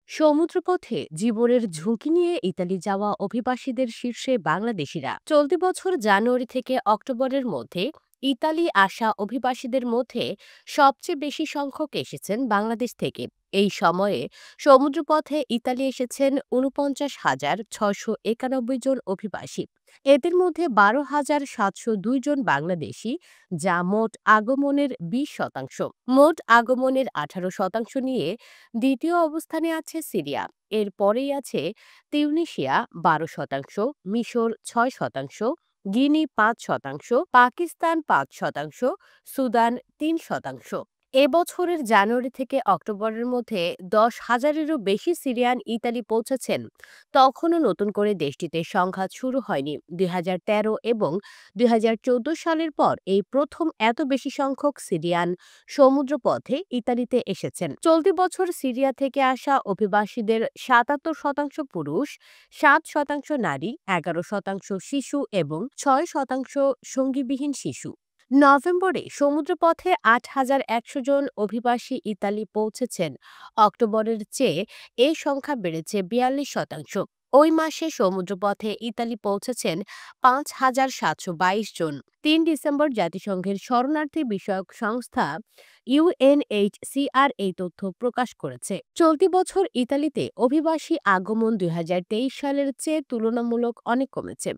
সমুদ্রপথে জীবনের ঝুঁকি নিয়ে ইতালি যাওয়া অভিবাসীদের শীর্ষে বাংলাদেশিরা। চলতি বছর জানুয়ারি থেকে অক্টোবরের মধ্যে ইতালি আসা অভিবাসীদের মধ্যে সবচেয়ে বেশি সংখ্যক এসেছেন বাংলাদেশ থেকে। এই সময়ে সমুদ্রপথে ইতালি এসেছেন ৪৯,৬৯১ জন অভিবাসী। এদের মধ্যে ১২,৭০২ জন বাংলাদেশি, যা মোট আগমনের ২০%। মোট আগমনের ১৮% নিয়ে দ্বিতীয় অবস্থানে আছে সিরিয়া। এর পরেই আছে তিউনিসিয়া ১২%, মিশর ৬%, গিনি ৫%, পাকিস্তান ৫%, সুদান ৩%। এবছরের জানুয়ারি থেকে অক্টোবরের মধ্যে ১০,০০০-এরও বেশি সিরিয়ান ইতালি পৌঁছেছেন। তখনও নতুন করে দেশটিতে সংঘাত শুরু হয়নি। ২০১৩ এবং ২০১৪ সালের পর এই প্রথম এত বেশি সংখ্যক সিরিয়ান সমুদ্রপথে ইতালিতে এসেছেন। চলতি বছর সিরিয়া থেকে আসা অভিবাসীদের ৭৭% পুরুষ, ৭% নারী, ১১% শিশু এবং ৬% সঙ্গীবিহীন শিশু। নভেম্বরে সমুদ্রপথে ৮,১০০ জন অভিবাসী ইতালি পৌঁছেছেন। অক্টোবরের চেয়ে এ সংখ্যা বেড়েছে ৪২%। ওই মাসে সমুদ্রপথে ইতালি পৌঁছেছেন ৫,৭২২ জন। ৩ ডিসেম্বর জাতিসংঘের শরণার্থী বিষয়ক সংস্থা ইউএনএইচসিআর এই তথ্য প্রকাশ করেছে। চলতি বছর ইতালিতে অভিবাসী আগমন ২০২৩ সালের চেয়ে তুলনামূলক অনেক কমেছে।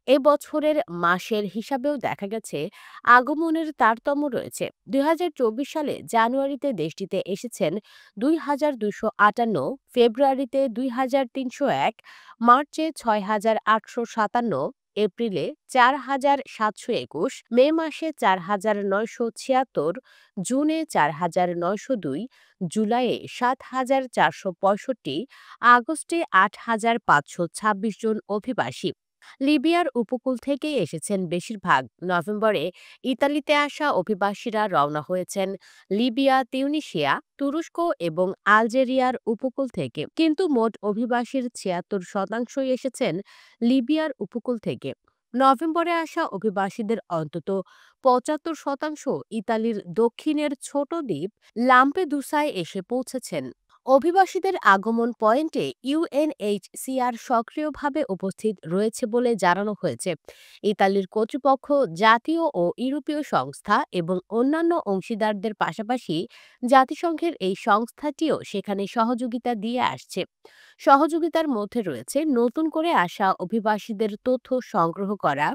এ বছরের মাসের হিসাবেও দেখা গেছে আগমনের তারতম্য রয়েছে। ২০২৪ সালে জানুয়ারিতে দেশটিতে এসেছেন ২,২৫৮, ফেব্রুয়ারিতে ২,৩০১, মার্চে ৬,৮৫৭, এপ্রিলে ৪,৭২১, মে মাসে ৪,৯৭৬, জুনে ৪,৯০২, জুলাইয়ে ৭,৪৬৫, আগস্টে ৮,৫২৬ জন অভিবাসী লিবিয়ার উপকূল থেকেই এসেছেন বেশিরভাগ। নভেম্বরে ইতালিতে আসা অভিবাসীরা রওনা হয়েছেন লিবিয়া, তিউনিসিয়া, তুরস্ক এবং আলজেরিয়ার উপকূল থেকে। কিন্তু মোট অভিবাসীর ৭৬%ই এসেছেন লিবিয়ার উপকূল থেকে। নভেম্বরে আসা অভিবাসীদের অন্তত ৭৫% ইতালির দক্ষিণের ছোট দ্বীপ লাম্পেদুসায় এসে পৌঁছেছেন। অভিবাসীদের আগমন পয়েন্টে ইউএনএইচসিআর সক্রিয়ভাবে উপস্থিত রয়েছে বলে জানানো হয়েছে। ইতালির কর্তৃপক্ষ, জাতীয় ও ইউরোপীয় সংস্থা এবং অন্যান্য অংশীদারদের পাশাপাশি জাতিসংঘের এই সংস্থাটিও সেখানে সহযোগিতা দিয়ে আসছে। সহযোগিতার মধ্যে রয়েছে নতুন করে আসা অভিবাসীদের তথ্য সংগ্রহ করা,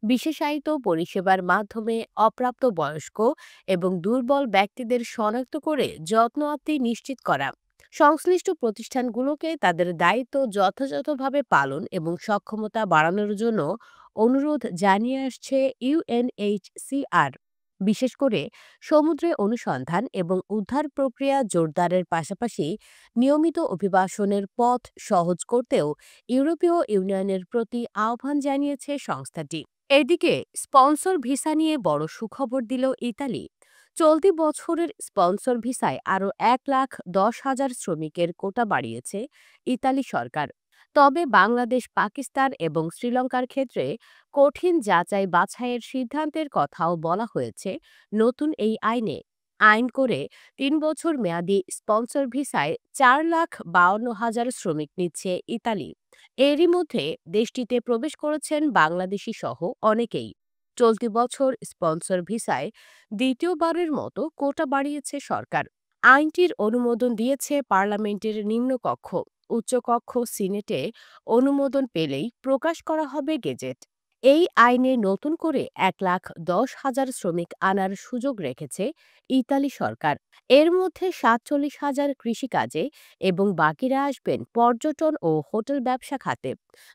বিশেষায়িত পরিষেবার মাধ্যমে অপ্রাপ্তবয়স্ক এবং দুর্বল ব্যক্তিদের শনাক্ত করে যত্নআপ্তি নিশ্চিত করা, সংশ্লিষ্ট প্রতিষ্ঠানগুলোকে তাদের দায়িত্ব যথাযথভাবে পালন এবং সক্ষমতা বাড়ানোর জন্য অনুরোধ জানিয়ে আসছে ইউএনএইচসিআর। বিশেষ করে সমুদ্রে অনুসন্ধান এবং উদ্ধার প্রক্রিয়া জোরদারের পাশাপাশি নিয়মিত অভিবাসনের পথ সহজ করতেও ইউরোপীয় ইউনিয়নের প্রতি আহ্বান জানিয়েছে সংস্থাটি। এদিকে স্পন্সর ভিসা নিয়ে বড় সুখবর দিল ইতালি। চলতি বছরের স্পন্সর ভিসায় আরও ১,১০,০০০ শ্রমিকের কোটা বাড়িয়েছে ইতালি সরকার। তবে বাংলাদেশ, পাকিস্তান এবং শ্রীলঙ্কার ক্ষেত্রে কঠিন যাচাই বাছাইয়ের সিদ্ধান্তের কথাও বলা হয়েছে নতুন এই আইনে। আইন করে ৩ বছর মেয়াদি স্পন্সর ভিসায় ৪,৫২,০০০ শ্রমিক নিচ্ছে ইতালি। এরই মধ্যে দেশটিতে প্রবেশ করেছেন বাংলাদেশি সহ অনেকেই। চলতি বছর স্পন্সর ভিসায় দ্বিতীয়বারের মতো কোটা বাড়িয়েছে সরকার। আইনটির অনুমোদন দিয়েছে পার্লামেন্টের নিম্নকক্ষ। উচ্চকক্ষ সিনেটে অনুমোদন পেলেই প্রকাশ করা হবে গেজেট। এই আইনে নতুন করে ১,১০,০০০ শ্রমিক আনার সুযোগ রেখেছে ইতালি সরকার। এর মধ্যে ৪৭,০০০ কৃষিকাজে এবং বাকিরা আসবেন পর্যটন ও হোটেল ব্যবসা খাতে।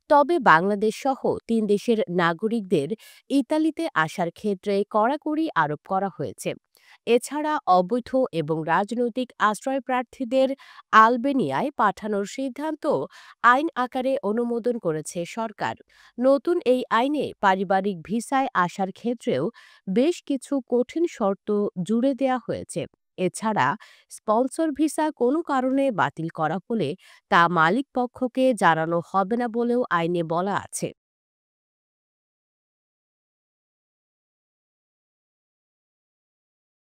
তবে বাংলাদেশ সহ ৩ দেশের নাগরিকদের ইতালিতে আসার ক্ষেত্রে কড়াকড়ি আরোপ করা হয়েছে। এছাড়া অবৈধ এবং রাজনৈতিক আশ্রয়প্রার্থীদের আলবেনিয়ায় পাঠানোর সিদ্ধান্ত আইন আকারে অনুমোদন করেছে সরকার। নতুন এই আইনে পারিবারিক ভিসায় আসার ক্ষেত্রেও বেশ কিছু কঠিন শর্ত জুড়ে দেয়া হয়েছে। এছাড়া স্পন্সর ভিসা কোনো কারণে বাতিল করা হলে তা মালিকপক্ষকে জানানো হবে না বলেও আইনে বলা আছে।